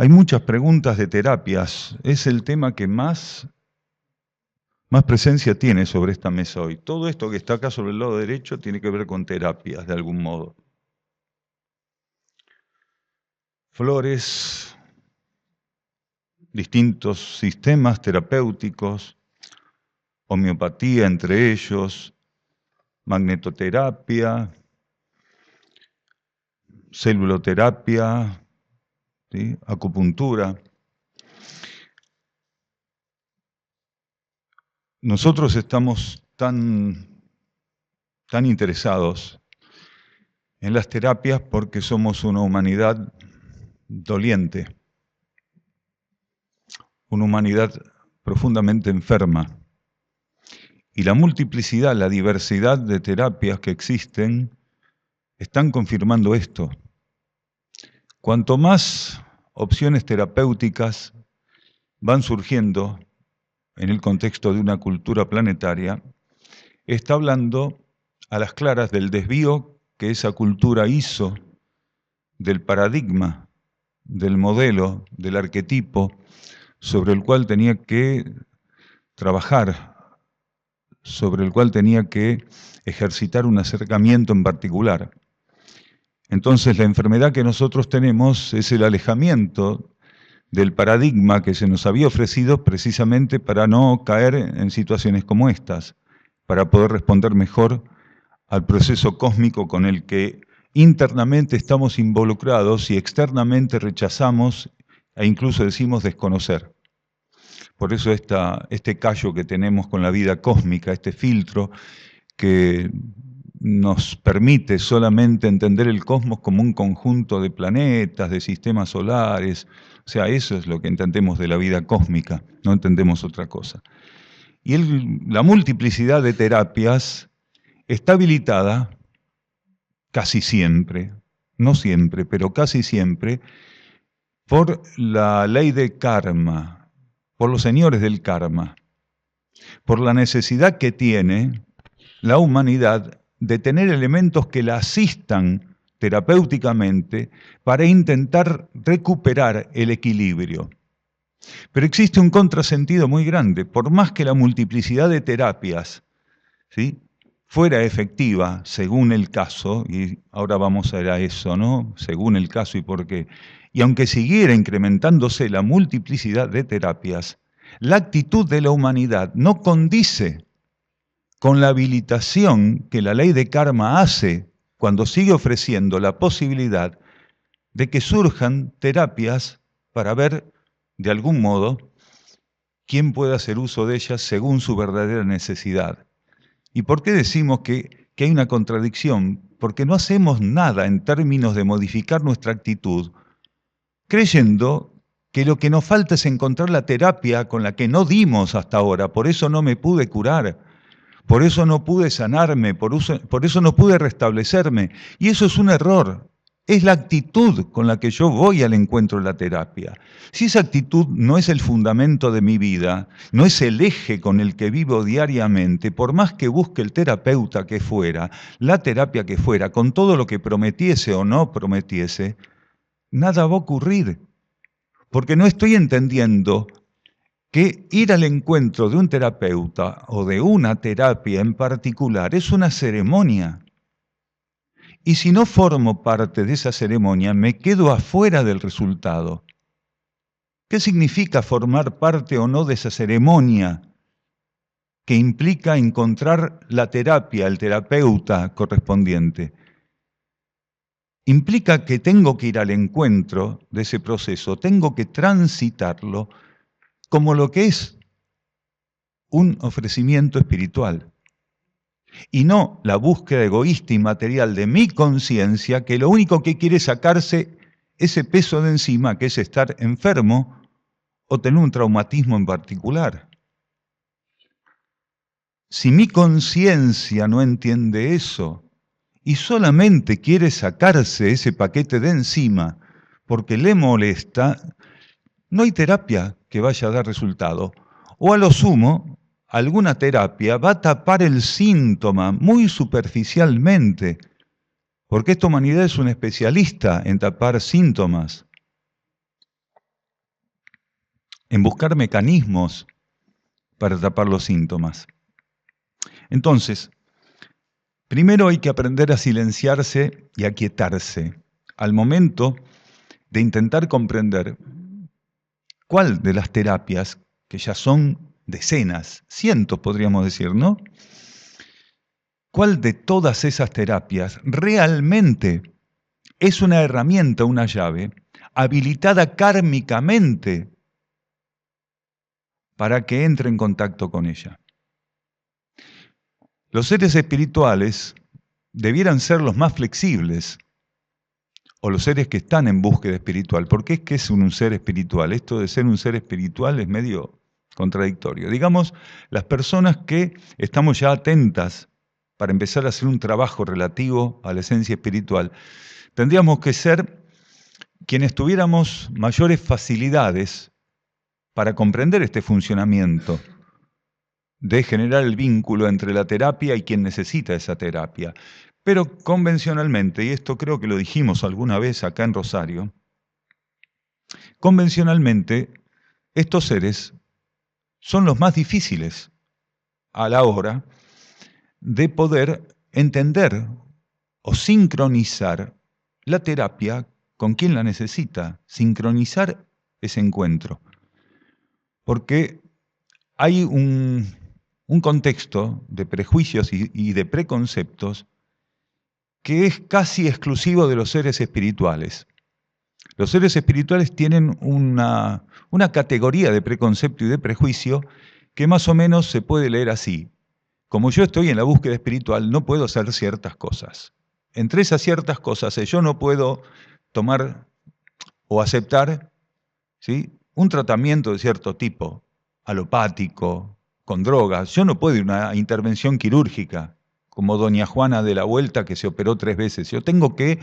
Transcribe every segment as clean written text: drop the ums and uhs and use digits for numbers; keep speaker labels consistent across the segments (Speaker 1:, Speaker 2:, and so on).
Speaker 1: Hay muchas preguntas de terapias. Es el tema que más presencia tiene sobre esta mesa hoy. Todo esto que está acá sobre el lado derecho tiene que ver con terapias, de algún modo. Flores, distintos sistemas terapéuticos, homeopatía entre ellos, magnetoterapia, celuloterapia, ¿sí? Acupuntura. Nosotros estamos tan interesados en las terapias porque somos una humanidad doliente, una humanidad profundamente enferma. Y la multiplicidad, la diversidad de terapias que existen están confirmando esto. Cuanto más opciones terapéuticas van surgiendo en el contexto de una cultura planetaria, está hablando a las claras del desvío que esa cultura hizo del paradigma, del modelo, del arquetipo sobre el cual tenía que trabajar, sobre el cual tenía que ejercitar un acercamiento en particular. Entonces la enfermedad que nosotros tenemos es el alejamiento del paradigma que se nos había ofrecido precisamente para no caer en situaciones como estas, para poder responder mejor al proceso cósmico con el que internamente estamos involucrados y externamente rechazamos e incluso decimos desconocer. Por eso este callo que tenemos con la vida cósmica, este filtro que nos permite solamente entender el cosmos como un conjunto de planetas, de sistemas solares. O sea, eso es lo que entendemos de la vida cósmica, no entendemos otra cosa. Y la multiplicidad de terapias está habilitada casi siempre, no siempre, pero casi siempre, por la ley de karma, por los señores del karma, por la necesidad que tiene la humanidad de tener elementos que la asistan terapéuticamente para intentar recuperar el equilibrio. Pero existe un contrasentido muy grande. Por más que la multiplicidad de terapias, ¿sí?, fuera efectiva según el caso, y ahora vamos a ir a eso, ¿no?, según el caso y por qué, y aunque siguiera incrementándose la multiplicidad de terapias, la actitud de la humanidad no condice con la habilitación que la ley de karma hace cuando sigue ofreciendo la posibilidad de que surjan terapias para ver, de algún modo, quién puede hacer uso de ellas según su verdadera necesidad. ¿Y por qué decimos que hay una contradicción? Porque no hacemos nada en términos de modificar nuestra actitud, creyendo que lo que nos falta es encontrar la terapia con la que no dimos hasta ahora, por eso no me pude curar. Por eso no pude sanarme, por eso no pude restablecerme. Y eso es un error. Es la actitud con la que yo voy al encuentro de la terapia. Si esa actitud no es el fundamento de mi vida, no es el eje con el que vivo diariamente, por más que busque el terapeuta que fuera, la terapia que fuera, con todo lo que prometiese o no prometiese, nada va a ocurrir. Porque no estoy entendiendo que ir al encuentro de un terapeuta o de una terapia en particular es una ceremonia. Y si no formo parte de esa ceremonia, me quedo afuera del resultado. ¿Qué significa formar parte o no de esa ceremonia que implica encontrar la terapia, el terapeuta correspondiente? Implica que tengo que ir al encuentro de ese proceso, tengo que transitarlo como lo que es un ofrecimiento espiritual. Y no la búsqueda egoísta y material de mi conciencia, que lo único que quiere es sacarse ese peso de encima, que es estar enfermo o tener un traumatismo en particular. Si mi conciencia no entiende eso y solamente quiere sacarse ese paquete de encima porque le molesta, no hay terapia que vaya a dar resultado. O a lo sumo, alguna terapia va a tapar el síntoma muy superficialmente, porque esta humanidad es un especialista en tapar síntomas. en buscar mecanismos para tapar los síntomas. Entonces, primero hay que aprender a silenciarse y a quietarse al momento de intentar comprender cuál de las terapias, que ya son decenas, cientos podríamos decir, ¿no? ¿Cuál de todas esas terapias realmente es una herramienta, una llave, habilitada kármicamente para que entre en contacto con ella? Los seres espirituales debieran ser los más flexibles, o los seres que están en búsqueda espiritual. ¿Por qué es que es un ser espiritual? Esto de ser un ser espiritual es medio contradictorio. Digamos, las personas que estamos ya atentas para empezar a hacer un trabajo relativo a la esencia espiritual, tendríamos que ser quienes tuviéramos mayores facilidades para comprender este funcionamiento de generar el vínculo entre la terapia y quien necesita esa terapia. Pero convencionalmente, y esto creo que lo dijimos alguna vez acá en Rosario, convencionalmente estos seres son los más difíciles a la hora de poder entender o sincronizar la terapia con quien la necesita, sincronizar ese encuentro. Porque hay un contexto de prejuicios y de preconceptos que es casi exclusivo de los seres espirituales. Los seres espirituales tienen una categoría de preconcepto y de prejuicio que más o menos se puede leer así. Como yo estoy en la búsqueda espiritual, no puedo hacer ciertas cosas. Entre esas ciertas cosas, yo no puedo tomar o aceptar, ¿sí?, un tratamiento de cierto tipo, alopático, con drogas. Yo no puedo ir a una intervención quirúrgica, como doña Juana de la Vuelta, que se operó 3 veces. Yo tengo que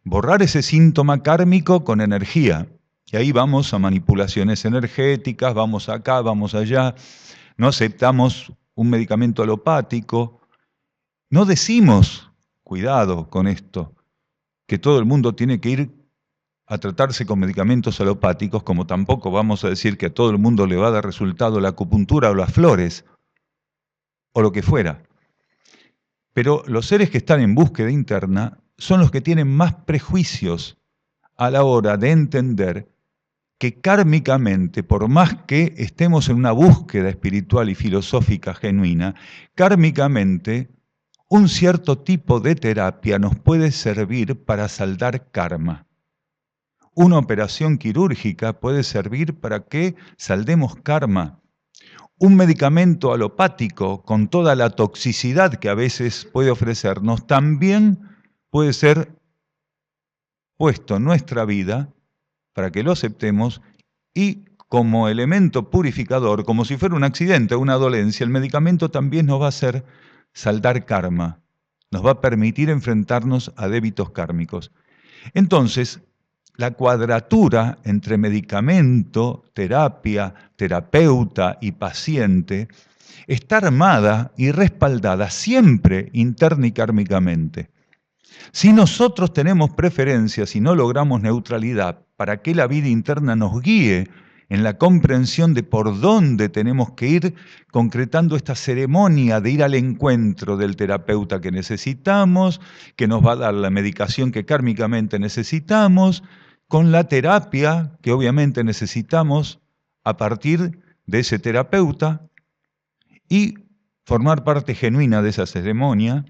Speaker 1: borrar ese síntoma kármico con energía. Y ahí vamos a manipulaciones energéticas, vamos acá, vamos allá. No aceptamos un medicamento alopático. No decimos, cuidado con esto, que todo el mundo tiene que ir a tratarse con medicamentos alopáticos, como tampoco vamos a decir que a todo el mundo le va a dar resultado la acupuntura o las flores, o lo que fuera. Pero los seres que están en búsqueda interna son los que tienen más prejuicios a la hora de entender que kármicamente, por más que estemos en una búsqueda espiritual y filosófica genuina, kármicamente un cierto tipo de terapia nos puede servir para saldar karma. Una operación quirúrgica puede servir para que saldemos karma. Un medicamento alopático con toda la toxicidad que a veces puede ofrecernos también puede ser puesto en nuestra vida para que lo aceptemos y como elemento purificador, como si fuera un accidente o una dolencia, el medicamento también nos va a hacer saldar karma, nos va a permitir enfrentarnos a débitos kármicos. Entonces, la cuadratura entre medicamento, terapia, terapeuta y paciente está armada y respaldada siempre interna y kármicamente. Si nosotros tenemos preferencias y no logramos neutralidad para que la vida interna nos guíe en la comprensión de por dónde tenemos que ir concretando esta ceremonia de ir al encuentro del terapeuta que necesitamos, que nos va a dar la medicación que kármicamente necesitamos, con la terapia que obviamente necesitamos a partir de ese terapeuta y formar parte genuina de esa ceremonia,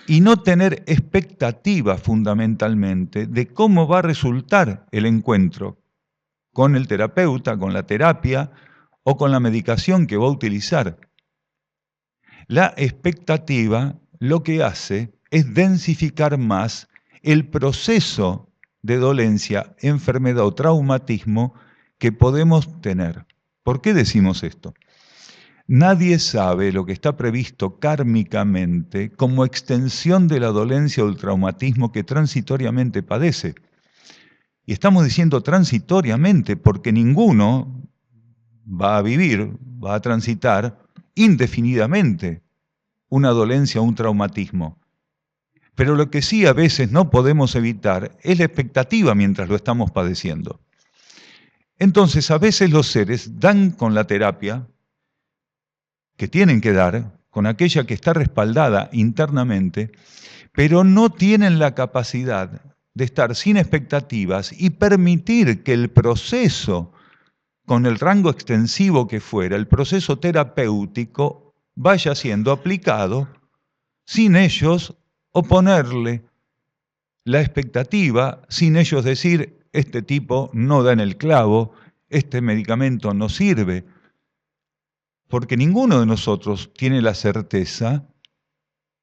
Speaker 1: y no tener expectativa fundamentalmente de cómo va a resultar el encuentro con el terapeuta, con la terapia o con la medicación que va a utilizar. La expectativa lo que hace es densificar más el proceso de dolencia, enfermedad o traumatismo que podemos tener. ¿Por qué decimos esto? Nadie sabe lo que está previsto kármicamente como extensión de la dolencia o el traumatismo que transitoriamente padece. Y estamos diciendo transitoriamente porque ninguno va a vivir, va a transitar indefinidamente una dolencia o un traumatismo. Pero lo que sí a veces no podemos evitar es la expectativa mientras lo estamos padeciendo. Entonces, a veces los seres dan con la terapia que tienen que dar, con aquella que está respaldada internamente, pero no tienen la capacidad de estar sin expectativas y permitir que el proceso, con el rango extensivo que fuera, el proceso terapéutico, vaya siendo aplicado sin ellos oponerle la expectativa, sin ellos decir, este tipo no da en el clavo, este medicamento no sirve, porque ninguno de nosotros tiene la certeza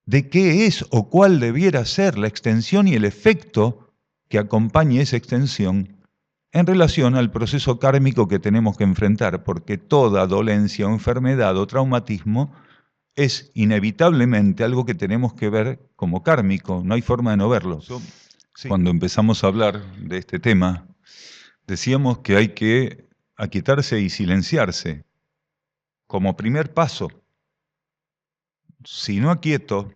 Speaker 1: de qué es o cuál debiera ser la extensión y el efecto que acompañe esa extensión en relación al proceso kármico que tenemos que enfrentar, porque toda dolencia o enfermedad o traumatismo es inevitablemente algo que tenemos que ver como kármico, no hay forma de no verlo. Cuando empezamos a hablar de este tema, decíamos que hay que aquietarse y silenciarse como primer paso. Si no aquieto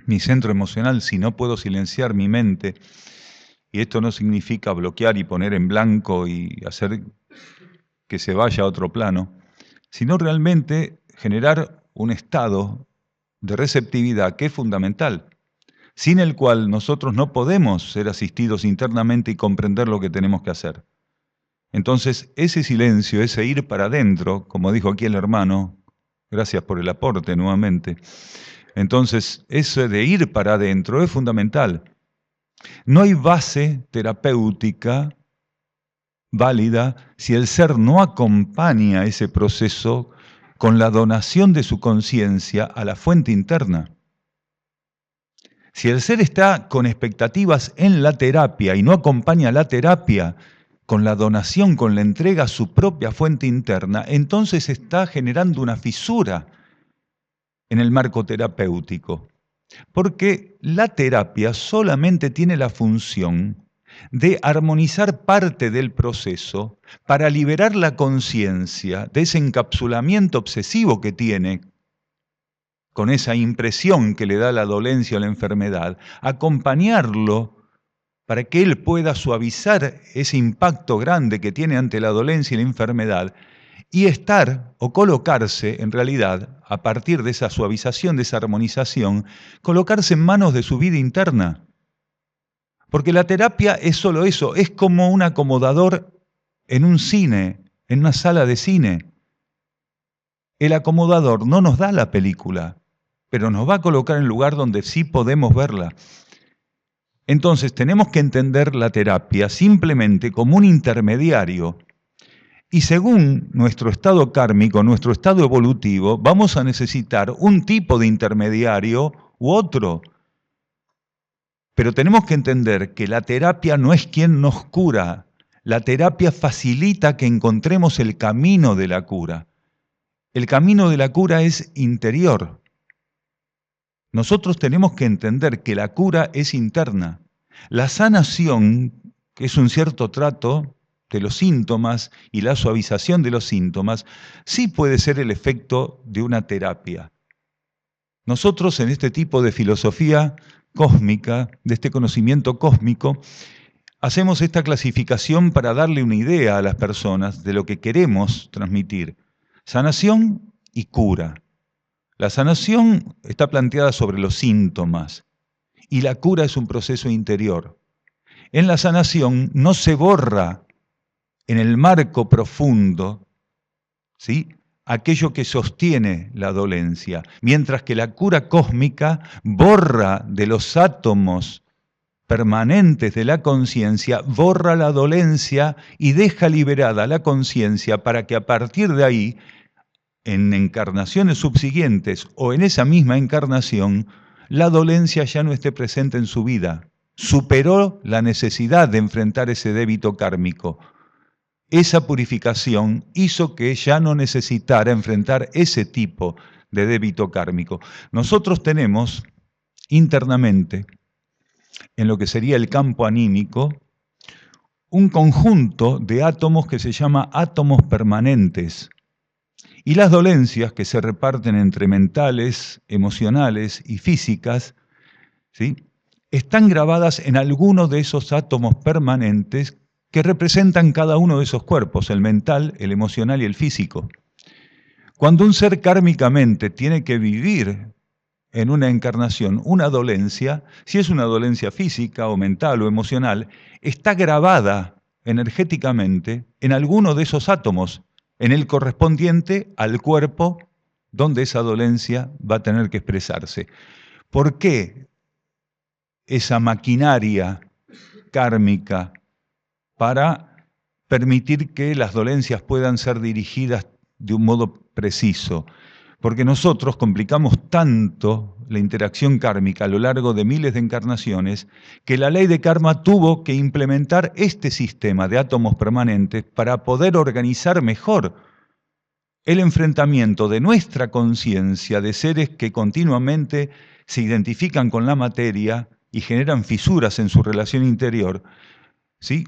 Speaker 1: mi centro emocional, si no puedo silenciar mi mente, y esto no significa bloquear y poner en blanco y hacer que se vaya a otro plano, sino realmente generar un estado de receptividad que es fundamental, sin el cual nosotros no podemos ser asistidos internamente y comprender lo que tenemos que hacer. Entonces, ese silencio, ese ir para adentro, como dijo aquí el hermano, gracias por el aporte nuevamente, entonces, eso de ir para adentro es fundamental. No hay base terapéutica válida si el ser no acompaña ese proceso con la donación de su conciencia a la fuente interna. Si el ser está con expectativas en la terapia y no acompaña la terapia con la donación, con la entrega a su propia fuente interna, entonces está generando una fisura en el marco terapéutico. Porque la terapia solamente tiene la función de armonizar parte del proceso para liberar la conciencia de ese encapsulamiento obsesivo que tiene con esa impresión que le da la dolencia o la enfermedad, acompañarlo para que él pueda suavizar ese impacto grande que tiene ante la dolencia y la enfermedad y estar o colocarse, en realidad, a partir de esa suavización, de esa armonización, colocarse en manos de su vida interna. Porque la terapia es solo eso, es como un acomodador en un cine, en una sala de cine. El acomodador no nos da la película, pero nos va a colocar en el lugar donde sí podemos verla. Entonces tenemos que entender la terapia simplemente como un intermediario. Y según nuestro estado kármico, nuestro estado evolutivo, vamos a necesitar un tipo de intermediario u otro. Pero tenemos que entender que la terapia no es quien nos cura. La terapia facilita que encontremos el camino de la cura. El camino de la cura es interior. Nosotros tenemos que entender que la cura es interna. La sanación, que es un cierto trato de los síntomas y la suavización de los síntomas, sí puede ser el efecto de una terapia. Nosotros en este tipo de filosofía cósmica, de este conocimiento cósmico, hacemos esta clasificación para darle una idea a las personas de lo que queremos transmitir. Sanación y cura. La sanación está planteada sobre los síntomas y la cura es un proceso interior. En la sanación no se borra en el marco profundo, ¿sí?, aquello que sostiene la dolencia, mientras que la cura cósmica borra de los átomos permanentes de la conciencia, borra la dolencia y deja liberada la conciencia para que a partir de ahí, en encarnaciones subsiguientes o en esa misma encarnación, la dolencia ya no esté presente en su vida. Superó la necesidad de enfrentar ese débito kármico. Esa purificación hizo que ya no necesitara enfrentar ese tipo de débito kármico. Nosotros tenemos internamente, en lo que sería el campo anímico, un conjunto de átomos que se llama átomos permanentes. Y las dolencias que se reparten entre mentales, emocionales y físicas, ¿sí?, están grabadas en alguno de esos átomos permanentes que representan cada uno de esos cuerpos, el mental, el emocional y el físico. Cuando un ser kármicamente tiene que vivir en una encarnación una dolencia, si es una dolencia física o mental o emocional, está grabada energéticamente en alguno de esos átomos, en el correspondiente al cuerpo donde esa dolencia va a tener que expresarse. ¿Por qué esa maquinaria kármica para permitir que las dolencias puedan ser dirigidas de un modo preciso? Porque nosotros complicamos tanto la interacción kármica a lo largo de miles de encarnaciones que la ley de karma tuvo que implementar este sistema de átomos permanentes para poder organizar mejor el enfrentamiento de nuestra conciencia de seres que continuamente se identifican con la materia y generan fisuras en su relación interior, ¿sí?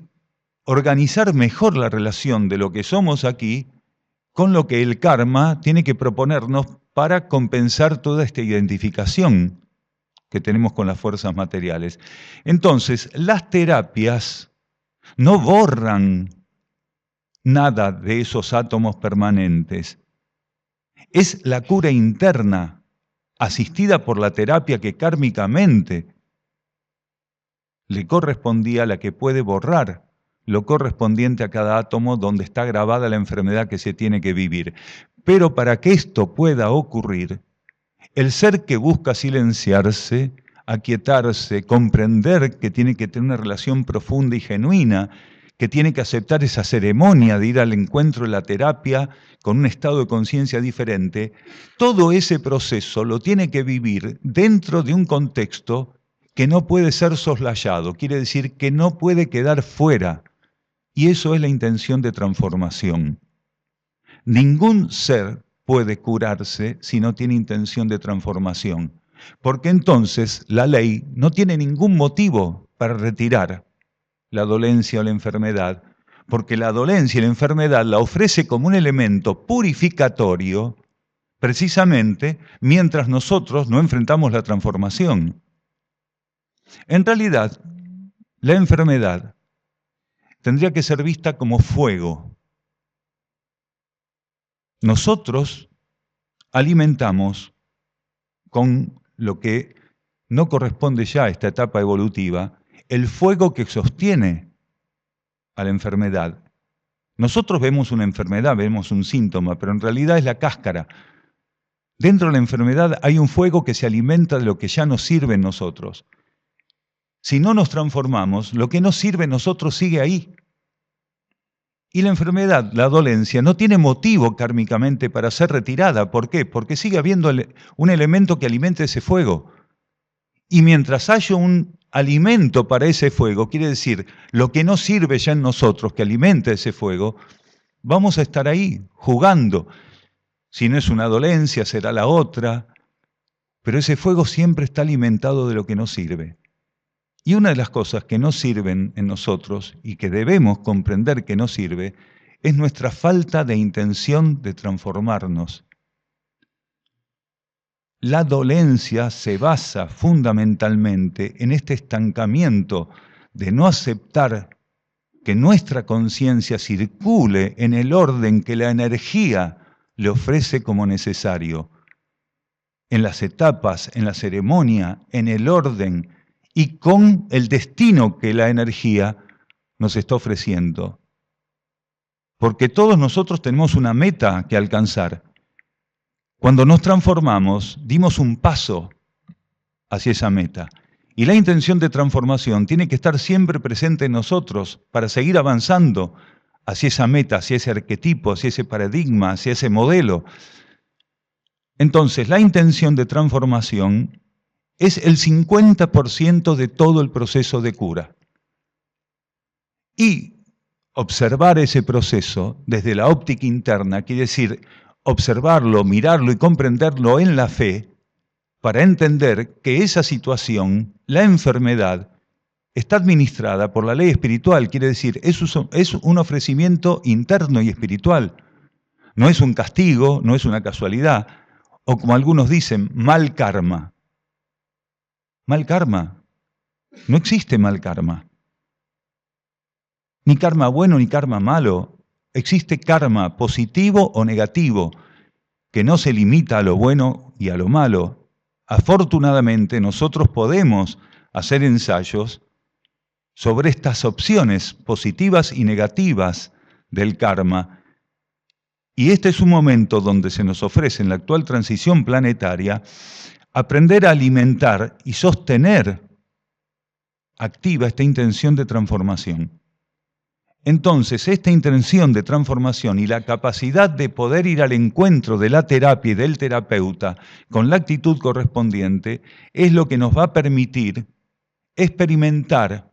Speaker 1: Organizar mejor la relación de lo que somos aquí con lo que el karma tiene que proponernos para compensar toda esta identificación que tenemos con las fuerzas materiales. Entonces, las terapias no borran nada de esos átomos permanentes. Es la cura interna, asistida por la terapia que kármicamente le correspondía, la que puede borrar lo correspondiente a cada átomo donde está grabada la enfermedad que se tiene que vivir. Pero para que esto pueda ocurrir, el ser que busca silenciarse, aquietarse, comprender que tiene que tener una relación profunda y genuina, que tiene que aceptar esa ceremonia de ir al encuentro de la terapia con un estado de conciencia diferente, todo ese proceso lo tiene que vivir dentro de un contexto que no puede ser soslayado, quiere decir que no puede quedar fuera. Y eso es la intención de transformación. Ningún ser puede curarse si no tiene intención de transformación, porque entonces la ley no tiene ningún motivo para retirar la dolencia o la enfermedad, porque la dolencia y la enfermedad la ofrece como un elemento purificatorio, precisamente mientras nosotros no enfrentamos la transformación. En realidad, la enfermedad tendría que ser vista como fuego. Nosotros alimentamos con lo que no corresponde ya a esta etapa evolutiva, el fuego que sostiene a la enfermedad. Nosotros vemos una enfermedad, vemos un síntoma, pero en realidad es la cáscara. Dentro de la enfermedad hay un fuego que se alimenta de lo que ya nos sirve en nosotros. Si no nos transformamos, lo que nos sirve en nosotros sigue ahí. Y la enfermedad, la dolencia, no tiene motivo kármicamente para ser retirada. ¿Por qué? Porque sigue habiendo un elemento que alimente ese fuego. Y mientras haya un alimento para ese fuego, quiere decir, lo que no sirve ya en nosotros, que alimente ese fuego, vamos a estar ahí, jugando. Si no es una dolencia, será la otra. Pero ese fuego siempre está alimentado de lo que no sirve. Y una de las cosas que no sirven en nosotros y que debemos comprender que no sirve es nuestra falta de intención de transformarnos. La dolencia se basa fundamentalmente en este estancamiento de no aceptar que nuestra conciencia circule en el orden que la energía le ofrece como necesario, en las etapas, en la ceremonia, en el orden y con el destino que la energía nos está ofreciendo. Porque todos nosotros tenemos una meta que alcanzar. Cuando nos transformamos, dimos un paso hacia esa meta. Y la intención de transformación tiene que estar siempre presente en nosotros para seguir avanzando hacia esa meta, hacia ese arquetipo, hacia ese paradigma, hacia ese modelo. Entonces, la intención de transformación es el 50% de todo el proceso de cura. Y observar ese proceso desde la óptica interna, quiere decir observarlo, mirarlo y comprenderlo en la fe, para entender que esa situación, la enfermedad, está administrada por la ley espiritual, quiere decir, es un ofrecimiento interno y espiritual. No es un castigo, no es una casualidad, o como algunos dicen, mal karma. Mal karma. No existe mal karma. ni karma bueno ni karma malo. Existe karma positivo o negativo, que no se limita a lo bueno y a lo malo. Afortunadamente, nosotros podemos hacer ensayos sobre estas opciones positivas y negativas del karma. Y este es un momento donde se nos ofrece en la actual transición planetaria aprender a alimentar y sostener activa esta intención de transformación. Entonces, esta intención de transformación y la capacidad de poder ir al encuentro de la terapia y del terapeuta con la actitud correspondiente es lo que nos va a permitir experimentar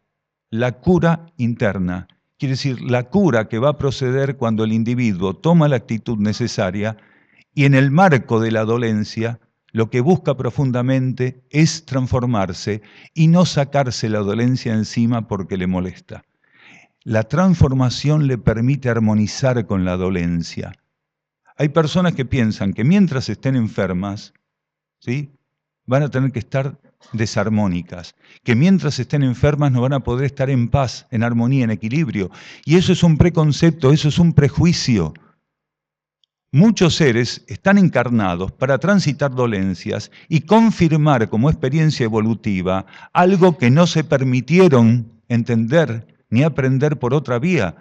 Speaker 1: la cura interna. Quiere decir, la cura que va a proceder cuando el individuo toma la actitud necesaria y en el marco de la dolencia lo que busca profundamente es transformarse y no sacarse la dolencia encima porque le molesta. La transformación le permite armonizar con la dolencia. Hay personas que piensan que mientras estén enfermas, ¿sí?, van a tener que estar desarmónicas, que mientras estén enfermas no van a poder estar en paz, en armonía, en equilibrio. Y eso es un preconcepto, eso es un prejuicio. Muchos seres están encarnados para transitar dolencias y confirmar como experiencia evolutiva algo que no se permitieron entender ni aprender por otra vía,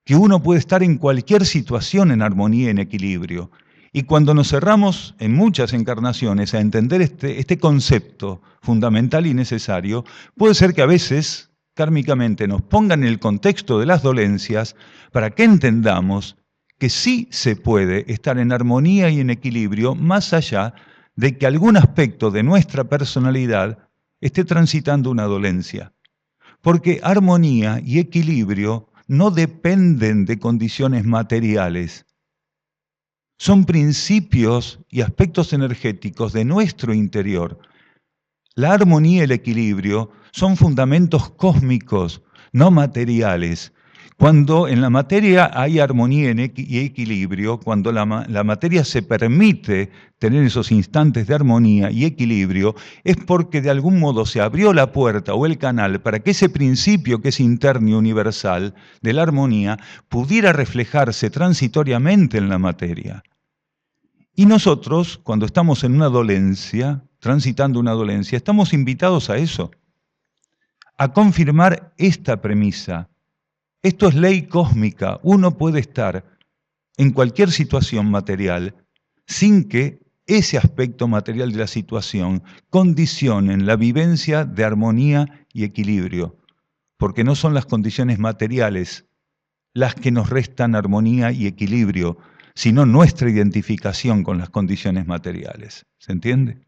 Speaker 1: que uno puede estar en cualquier situación en armonía y en equilibrio. Y cuando nos cerramos en muchas encarnaciones a entender este concepto fundamental y necesario, puede ser que a veces, kármicamente, nos pongan en el contexto de las dolencias para que entendamos que sí se puede estar en armonía y en equilibrio más allá de que algún aspecto de nuestra personalidad esté transitando una dolencia. Porque armonía y equilibrio no dependen de condiciones materiales. Son principios y aspectos energéticos de nuestro interior. La armonía y el equilibrio son fundamentos cósmicos, no materiales. Cuando en la materia hay armonía y equilibrio, cuando la materia se permite tener esos instantes de armonía y equilibrio, es porque de algún modo se abrió la puerta o el canal para que ese principio que es interno y universal de la armonía pudiera reflejarse transitoriamente en la materia. Y nosotros, cuando estamos en una dolencia, transitando una dolencia, estamos invitados a eso, a confirmar esta premisa. Esto es ley cósmica. Uno puede estar en cualquier situación material sin que ese aspecto material de la situación condicione la vivencia de armonía y equilibrio, porque no son las condiciones materiales las que nos restan armonía y equilibrio, sino nuestra identificación con las condiciones materiales. ¿Se entiende?